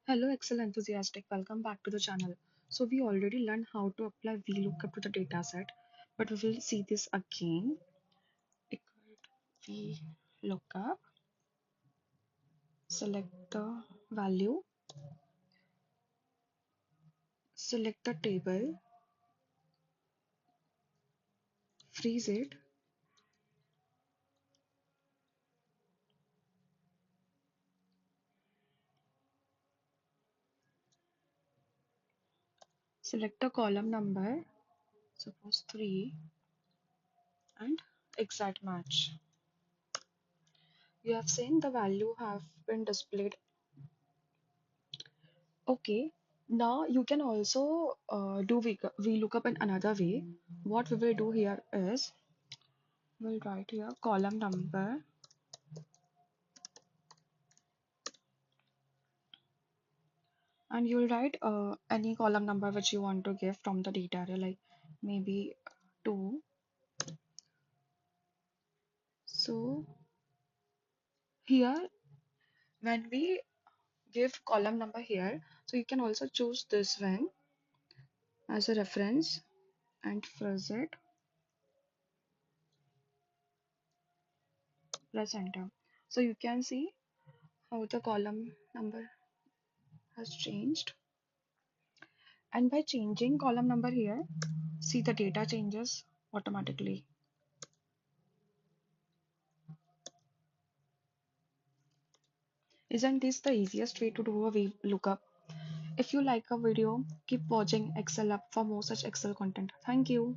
Hello, Excel enthusiastic. Welcome back to the channel. So we already learned how to apply VLOOKUP to the dataset, but we will see this again. VLOOKUP, select the value, select the table, freeze it, select the column number, suppose 3, and exact match. You have seen the value have been displayed. Okay, now you can also do VLOOKUP in another way. What we will do here is we'll write here column number and you'll write any column number which you want to give from the data array, like maybe 2. So here when we give column number here, so you can also choose this one as a reference and press it, press enter. So you can see how the column number has changed, and by changing column number here, see the data changes automatically. Isn't this the easiest way to do a VLOOKUP? If you like a video, keep watching Excel up for more such Excel content. Thank you.